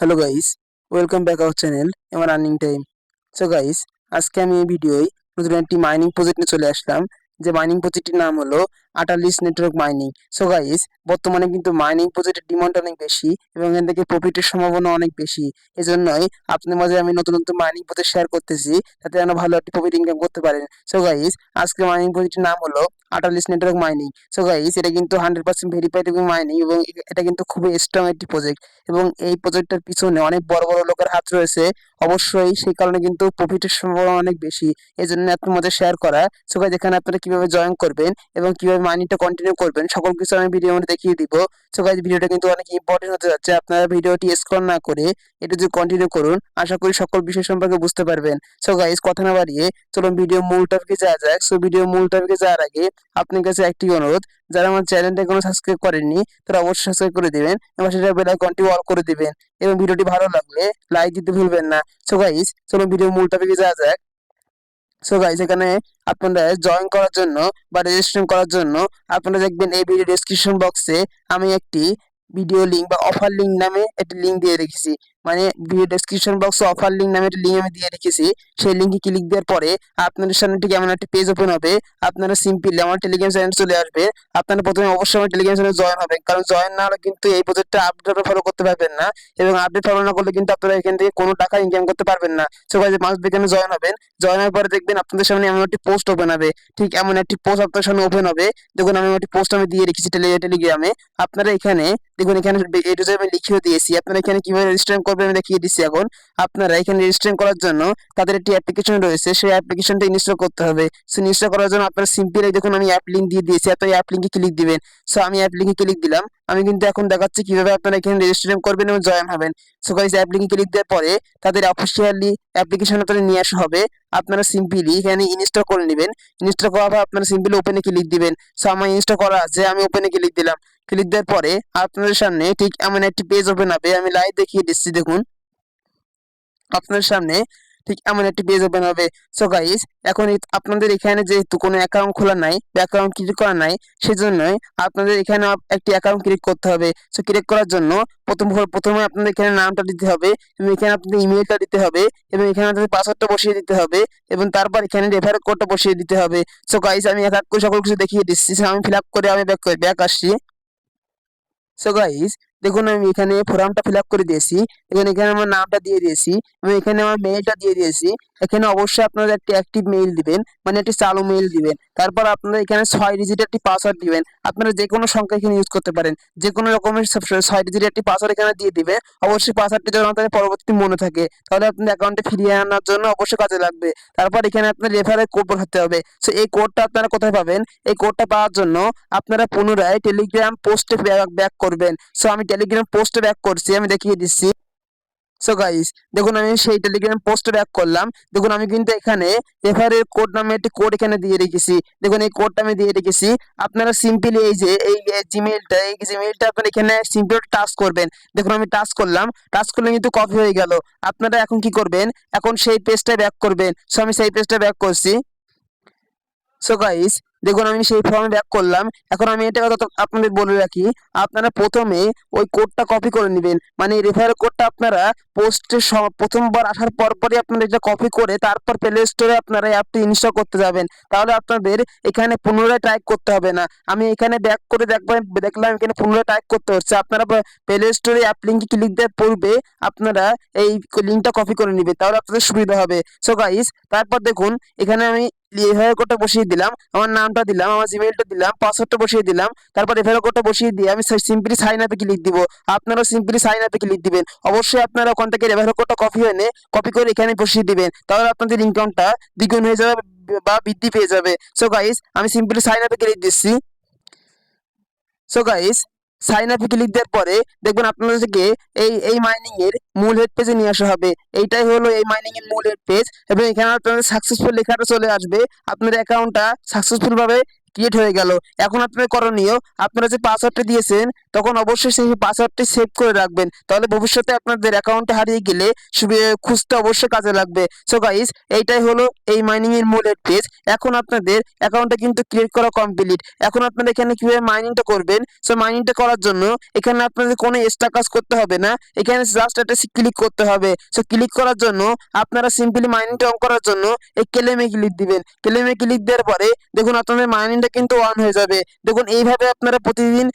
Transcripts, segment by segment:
Hello guys, welcome back our channel আমার earning time. So guys, আজকে আমি এই ভিডিওয় নতুন একটি মাইনিং প্রজেক্ট নিয়ে চলে আসলাম। যে মাইনিং প্রজেক্টটির নাম হলো আটালিস নেটওয়ার্ক মাইনিং। সো গাইস, বর্তমানে কিন্তু মাইনিং প্রজেক্টের ডিমান্ড অনেক বেশি এবং এখান থেকে প্রফিটের সম্ভাবনা অনেক বেশি। এজন্যই আপনার মাঝে আমি নতুন নতুন মাইনিং প্রজেক্ট শেয়ার করতেছি, যাতে যেন ভালো একটি প্রফিট ইনকাম করতে পারেন। সো গাইস, আজকে মাইনিং প্রজেক্টের নাম হলো আটালিস নেটওয়ার্ক মাইনিং। সো গাইস, এটা কিন্তু 100% ভেরিফাইড এবং মাইনিং এবং এটা কিন্তু খুবই স্ট্রং একটি প্রজেক্ট এবং এই প্রজেক্টটার পিছনে অনেক বড় বড় লোকের হাত রয়েছে। অবশ্যই সেই কারণে কিন্তু প্রফিটের সম্ভাবনা অনেক বেশি। এই জন্য আপনার মধ্যে শেয়ার করা। সো গাইস, এখানে আপনারা কিভাবে জয়েন করবেন এবং কিভাবে মাইনিংটা কন্টিনিউ করবেন সকল কিছু আমি ভিডিওর মধ্যে দেখিয়ে দিব। সো গাইস, ভিডিওটা কিন্তু অনেক ইম্পর্টেন্ট হতে যাচ্ছে। আপনারা ভিডিওটি স্ক্রল না করে এটা যদি কন্টিনিউ করুন, আশা করি সকল বিষয় সম্পর্কে বুঝতে পারবেন। সো গাইস, কথা না বাড়িয়ে চলুন ভিডিও মূল টপিকে যাওয়া যাক। সো ভিডিও মূল টপিকে যাওয়ার আগে আপনার কাছে একটি অনুরোধ, যারা আমার চ্যানেলটা এখনো সাবস্ক্রাইব করেননি তারা অবশ্যই সাবস্ক্রাইব করে দিবেন এবং সেটা বেল আইকনটি অল করে দিবেন এবং ভিডিওটি ভালো লাগলে লাইক দিতে ভুলবেন না। সো গাইস, চলুন ভিডিও মূল টপিকে যাওয়া যাক। সো গাইস, এখানে আপনারা জয়েন করার জন্য বা রেজিস্ট্রেশন করার জন্য আপনারা দেখবেন এই ভিডিও ডেসক্রিপশন বক্সে আমি একটি ভিডিও লিংক বা অফার লিংক নামে একটি লিংক দিয়ে রেখেছি। মানে ভিডিও ডেসক্রিপশন বক্সে অফার লিংক নামে একটা লিংক আমি দিয়ে রেখেছি। সেই লিংকে ক্লিক দেওয়ার পরে আপনাদের সামনে ঠিক এমন একটা পেজ ওপেন হবে। আপনারা সিম্পলি আমার টেলিগ্রাম চ্যানেল চলে আসবে। আপনারা প্রথমে অবশ্যই আমার টেলিগ্রাম চ্যানেলে জয়েন হবেন, কারণ জয়েন না হলে কিন্তু এই প্রজেক্টটা আপডেট ফলো করতে পারবেন না এবং আপডেট ফলো না করলে কিন্তু আপনারা এখান থেকে কোনো টাকা ইনকাম করতে পারবেন না। সো গাইস, মাস্ট এখানে জয়েন হবেন। জয়েন হওয়ার পরে দেখবেন আপনাদের সামনে এমন একটি পোস্ট ওপেন হবে। ঠিক এমন একটি পোস্ট আপনার সামনে ওপেন হবে। দেখুন, আমি একটি পোস্ট আমি দিয়ে রেখেছি টেলিগ্রামে। আপনারা এখানে দেখুন, এখানে এটা যে আমি লিখেও দিয়েছি। আপনারা এখানে কিভাবে রেজিস্ট্রেশন করবেন আমি দেখিয়ে দিচ্ছি। এখন আপনারা এখানে রেজিস্ট্রেশন করার জন্য তাদের একটি অ্যাপ্লিকেশন রয়েছে, সেই অ্যাপ্লিকেশনটা ইনস্টল করতে হবে। সো ইনস্টল করার জন্য আপনারা সিম্পলি দেখুন আমি অ্যাপ লিংক দিয়ে দিয়েছি, আপনারা অ্যাপ লিংকে ক্লিক দিবেন। সো আমি অ্যাপ লিংকে ক্লিক দিলাম। আমি কিন্তু এখন দেখাচ্ছি কিভাবে আপনারা এখানে রেজিস্ট্রেশন করবেন এবং জয়েন হবেন। সো গাইস, অ্যাপ লিংকে ক্লিক দেওয়ার পরে তাদের অফিসিয়ালি অ্যাপ্লিকেশন আপনাদের নিয়ে আসা হবে। আপনারা সিম্পলি এখানে ইনস্টল করে নেবেন। ইনস্টল করার পর আপনারা সিম্পলি ওপেনে ক্লিক দিবেন। সো আমার ইনস্টল করা আছে, আমি ওপেনে ক্লিক দিলাম। ক্লিক দেওয়ার পরে আপনাদের সামনে ঠিক এমন একটি পেজ ওপেন হবে। আমি লাইভ দেখিয়ে দিচ্ছি। দেখুন, আপনার সামনে ঠিক এমন একটি পেজ ওপেন হবে। সো গাইস, এখন আপনাদের এখানে যেহেতু কোনো অ্যাকাউন্ট খোলা নাই বা অ্যাকাউন্ট ক্রিয়েট করা নাই, সেজন্যই আপনাদের এখানে একটি অ্যাকাউন্ট ক্রিয়েট করতে হবে। সো ক্রিয়েট করার জন্য প্রথমে আপনাদের এখানে নামটা দিতে হবে এবং এখানে আপনাদের ইমেলটা দিতে হবে এবং এখানে আপনাদের পাসওয়ার্ডটা বসিয়ে দিতে হবে এবং তারপর এখানে রেফারেল কোডটা বসিয়ে দিতে হবে। সো গাইস, আমি এক এক করে সকল কিছু দেখিয়ে দিচ্ছি। So, আমি ফিল আপ করে আমি ব্যাক আসছি। সো গাইস, দেখুন আমি এখানে ফর্মটা ফিল আপ করে দিয়েছি। এখানে আমার নামটা দিয়ে দিয়েছি এবং এখানে আমার মেইলটা দিয়ে দিয়েছি। এখানে অবশ্যই আপনারা একটি অ্যাক্টিভ মেইল দিবেন, মানে একটি চালু মেইল দিবেন। তারপর আপনারা এখানে 6 ডিজিটের একটি পাসওয়ার্ড দিবেন। আপনারা যে কোনো সংখ্যা এখানে ইউজ করতে পারেন, যে কোনো রকমের 6 ডিজিটের একটি পাসওয়ার্ড এখানে দিয়ে দিবেন। অবশ্যই পাসওয়ার্ডটি যেন আপনাদের পরবর্তী মনে থাকে, তাহলে আপনার অ্যাকাউন্টে ফিরিয়ে আনার জন্য অবশ্যই কাজে লাগবে। তারপর এখানে আপনার রেফারেল কোড পাঠাতে হবে। সো এই কোডটা আপনারা কোথায় পাবেন? এই কোডটা পাওয়ার জন্য আপনারা পুনরায় টেলিগ্রাম পোস্টে ব্যাক করবেন। সো আমি টেলিগ্রাম পোস্টে ব্যাক করছি, আমি দেখিয়ে দিচ্ছি। সো গাইস, দেখুন আমি সেই টেলিগ্রাম পোস্টে ব্যাক করলাম। দেখুন আমি কিন্তু এখানে রেফারেল কোড নামে একটি কোড এখানে দিয়ে রেখেছি। দেখুন এই কোডটা আমি দিয়ে রেখেছি। আপনারা সিম্পলি এই যে এই জিমেইলটা আপনারা এখানে সিম্পলি টাচ করবেন। দেখুন আমি টাচ করলাম, টাচ করলে কিন্তু কপি হয়ে গেল। আপনারা এখন কি করবেন? এখন সেই পেজটায় ব্যাক করবেন। সো আমি সেই পেজটা ব্যাক করছি। সো গাইস, দেখুন আমি সেই ফর্মে ব্যাক করলাম। এখন আমি এটা কথা তো আপনাদের বলে রাখি, আপনারা প্রথমে ওই কোডটা কপি করে নেবেন। মানে রেফারেল কোডটা আপনারা পোস্টে প্রথমবার আসার পরই আপনারা এটা কপি করে তারপর প্লে স্টোরে আপনারা অ্যাপটি ইনস্টল করতে যাবেন। তাহলে আপনাদের এখানে পুনরায় টাইপ করতে হবে না। আমি এখানে ব্যাক করে দেখলাম এখানে পুনরায় টাইপ করতে হচ্ছে। আপনারা প্লে স্টোরে অ্যাপ লিঙ্কে ক্লিক দেওয়ার পূর্বে আপনারা এই লিঙ্কটা কপি করে নেবেন, তাহলে আপনাদের সুবিধা হবে। সো গাইস, তারপর দেখুন এখানে আমি রেফারেল কোডটা বসিয়ে দিলাম, আমার নামটা দিলাম, আমার জিমেইলটা দিলাম, পাসওয়ার্ডটা বসিয়ে দিলাম। তারপর রেফারেল কোডটা বসিয়ে দিয়ে আমি সিম্পলি সাইন আপে ক্লিক দিব। আপনারাও সিম্পলি সাইন আপে ক্লিক দিবেন। অবশ্যই আপনারা ওখান থেকে রেফারেল কোডটা কপি করে এখানে বসিয়ে দিবেন, তাহলে আপনাদের ইনকামটা দ্বিগুণ হয়ে যাবে বা বৃদ্ধি পেয়ে যাবে। সো গাইস, আমি সিম্পলি সাইন আপে ক্লিক দিচ্ছি। সো গাইস, সাইন আপে ক্লিক দেওয়ার পরে দেখবেন আপনাদেরকে এই মাইনিং এর মূল হেড পেজে নিয়ে আসা হবে। এইটাই হলো এই মাইনিং এর মূল হেড পেজ এবং এখানে আপনাদের সাকসেসফুল লেখাটা চলে আসবে। আপনার অ্যাকাউন্টটা সাকসেসফুল ভাবে ক্রিয়েট হয়ে গেল। এখন আপনাদের করণীয়, আপনারা যে পাসওয়ার্ডটা দিয়েছেন তখন অবশ্যই সেই পাসওয়ার্ডটি সেভ করে রাখবেন, তাহলে ভবিষ্যতে আপনাদের অ্যাকাউন্টে হারিয়ে গেলে খুঁজতে অবশ্যই কাজে লাগবে। সো গাইস, এইটাই হলো এই মাইনিং এর মূল পেজ। এখন আপনাদের অ্যাকাউন্টটা কিন্তু ক্রিয়েট করা কমপ্লিট। এখন আপনারা এখানে কিভাবে মাইনিংটা করবেন, সো মাইনিংটা করার জন্য এখানে আপনাদের কোনো এক্সট্রা কাজ করতে হবে না, এখানে জাস্ট একটা ক্লিক করতে হবে। সো ক্লিক করার জন্য আপনারা সিম্পলি মাইনিংটা অন করার জন্য এই ক্লেমে ক্লিক দিবেন। ক্লেমে ক্লিক দেওয়ার পরে দেখুন আপনাদের মাইনিংটা কিন্তু অন হয়ে যাবে। দেখুন এইভাবে আপনারা প্রতিদিন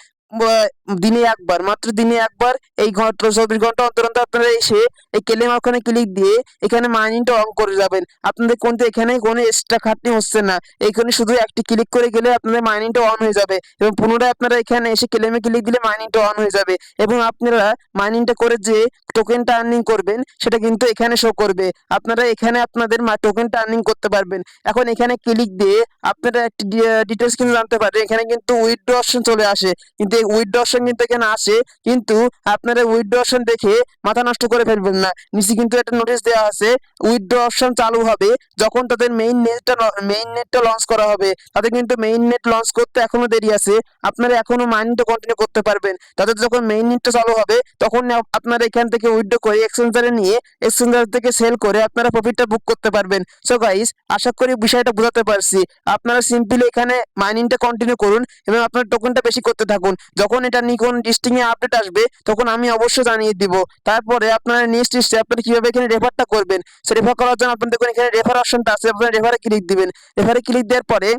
দিনে একবার, মাত্র দিনে একবার, এই 24 ঘন্টা অন্তর অন্তর আপনারা এসে এই ক্লেম ওখানে ক্লিক দিয়ে এখানে মাইনিংটা অন করে যাবেন। আপনাদের কিন্তু এখানে কোনো এক্সট্রা খাটনি হচ্ছে না, এইখানে শুধু একটি ক্লিক করে গেলে আপনাদের মাইনিংটা অন হয়ে যাবে এবং পুনরায় আপনারা এখানে এসে ক্লেমে ক্লিক দিলে মাইনিংটা অন হয়ে যাবে এবং আপনারা মাইনিংটা করে যে টোকেনটা আর্নিং করবেন সেটা কিন্তু এখানে শো করবে। আপনারা এখানে আপনাদের টোকেনটা আর্নিং করতে পারবেন। এখন এখানে ক্লিক দিয়ে আপনারা একটি ডিটেলস কিন্তু জানতে পারবেন। এখানে কিন্তু উইথড্র অপশন চলে আসে, কিন্তু এই উইথড্র অপশন কিন্তু এখানে আসে, কিন্তু আপনারা উইথড্র অপশন দেখে মাথা নষ্ট করে ফেলবেন না। নিচে কিন্তু একটা নোটিশ দেওয়া আছে, উইথড্র অপশন চালু হবে যখন তাদের মেইন নেটটা লঞ্চ করা হবে। তাদের কিন্তু মেইন নেট লঞ্চ করতে এখনো দেরি আছে, আপনারা এখনো মাইনিংটা কন্টিনিউ করতে পারবেন। তাদের যখন মেইন নেটটা চালু হবে তখন আপনারা এখান থেকে উইথড্র করে এক্সচেঞ্জারে নিয়ে এক্সচেঞ্জার থেকে সেল করে আপনারা প্রফিটটা বুক করতে পারবেন। সো গাইস, আশা করি বিষয়টা বোঝাতে পারছি। আপনারা সিম্পলি এখানে মাইনিংটা কন্টিনিউ করুন এবং আপনার টোকেনটা বেশি করতে থাকুন। যখন এটা নিকন লিস্টিং এ আপডেট আসবে তখন আমি অবশ্যই জানিয়ে দিব। তারপরে আপনারা নেক্সট স্টেপ আপনারা কিভাবে এখানে রেফারটা করবেন, সো রেফার করার জন্য আপনাদের দেখুন এখানে রেফার অপশনটা আছে, আপনারা রেফারে ক্লিক দিবেন। রেফারে ক্লিক দেওয়ার পরে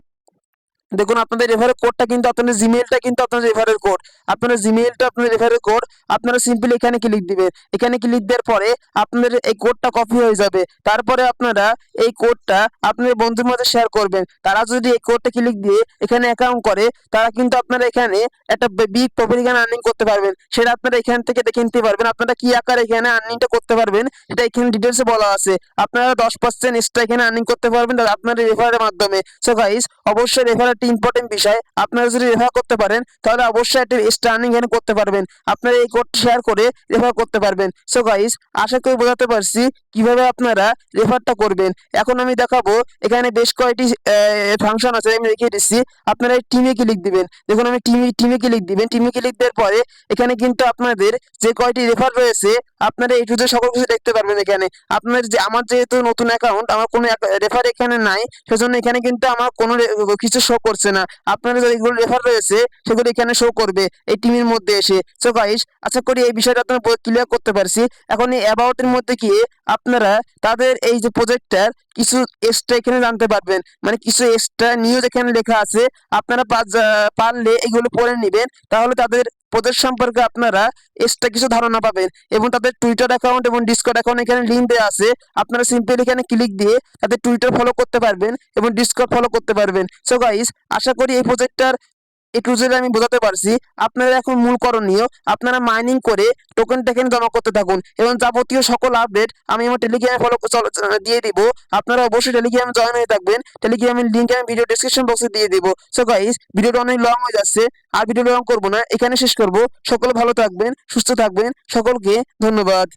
দেখুন আপনাদের রেফারের কোডটা কিন্তু আপনাদের জিমেইলটা কিন্তু আপনাদের রেফারের কোড, আপনার জিমেইলটা আপনাদের রেফারের কোড। আপনারা সিম্পলি এখানে ক্লিক দিবেন। এখানে ক্লিক দেওয়ার পরে আপনাদের এই কোডটা কপি হয়ে যাবে। তারপরে আপনারা এই কোডটা আপনাদের বন্ধুর মধ্যে শেয়ার করবেন। তারা যদি এই কোডটা ক্লিক দিয়ে এখানে অ্যাকাউন্ট করে তারা কিন্তু আপনারা এখানে একটা বিগ প্রফিট এখানে আর্নিং করতে পারবেন। সেটা আপনারা এখান থেকে দেখে নিতে পারবেন, আপনারা কি আকারে এখানে আর্নিংটা করতে পারবেন সেটা এখানে ডিটেলসে বলা আছে। আপনারা 10% এক্সট্রা এখানে আর্নিং করতে পারবেন আপনার রেফারের মাধ্যমে। সো গাইস, অবশ্যই রেফার একটা ইম্পর্টেন্ট বিষয়। আপনারা যদি রেফার করতে পারেন তাহলে অবশ্যই একটা এক্সট্রা আর্নিং এখানে করতে পারবেন। আপনারা এই কোডটা শেয়ার করে রেফার করতে পারবেন। সো গাইস, আশা করি বোঝাতে পারছি কিভাবে আপনারা রেফারটা করবেন। এখন আমি দেখাবো এখানে বেশ কয়েকটি ফাংশন আছে, আমি দেখিয়ে দিচ্ছি। আপনারা এই টিমে ক্লিক দিবেন। দেখুন আমি টিমে ক্লিক দিবেন। টিমে ক্লিক দেওয়ার পরে এখানে কিন্তু আপনাদের যে কয়টি রেফার রয়েছে আপনারা এই টু সকল কিছু দেখতে পারবেন। এখানে আপনার যে আমার যেহেতু নতুন অ্যাকাউন্ট, আমার কোনো রেফার এখানে নাই, সেজন্য এখানে কিন্তু আমার কোনো কিছু শো করছে না। আপনাদের যেগুলো রেফার রয়েছে সেগুলো এখানে শো করবে এই টিমের মধ্যে এসে। সো গাইস, আশা করি এই বিষয়টা আপনারা ক্লিয়ার করতে পারছি। এখন এই অ্যাবাউট এর মধ্যে গিয়ে আপনারা তাদের এই যে প্রজেক্টটার কিছু এক্সট্রা এখানে জানতে পারবেন, মানে কিছু এক্সট্রা নিউজ এখানে লেখা আছে। আপনারা পারলে এগুলো পড়ে নেবেন, তাহলে তাদের প্রজেক্ট সম্পর্কে আপনারা এক্সট্রা কিছু ধারণা পাবেন। এবং তাদের টুইটার অ্যাকাউন্ট এবং ডিসকর্ড অ্যাকাউন্ট এখানে লিঙ্ক দেওয়া আছে, আপনারা সিম্পলি এখানে ক্লিক দিয়ে তাদের টুইটার ফলো করতে পারবেন এবং ডিসকর্ড ফলো করতে পারবেন। সো গাইস, আশা করি এই প্রজেক্টটার একটু যদি আমি বোঝাতে পারছি। আপনারা এখন মূল করণীয়, আপনারা মাইনিং করে টোকেনটা এখানে জমা করতে থাকুন এবং যাবতীয় সকল আপডেট আমি আমার টেলিগ্রামে দিয়ে দিব। আপনারা অবশ্যই টেলিগ্রামে জয়েন হয়ে থাকবেন। টেলিগ্রামের লিঙ্ক আমি ভিডিও ডেসক্রিপশন বক্সে দিয়ে দিব। সো গাইস, ভিডিওটা অনেক লং হয়ে যাচ্ছে, আর ভিডিও লং করবো না, এখানে শেষ করব। সকলে ভালো থাকবেন, সুস্থ থাকবেন, সকলকে ধন্যবাদ।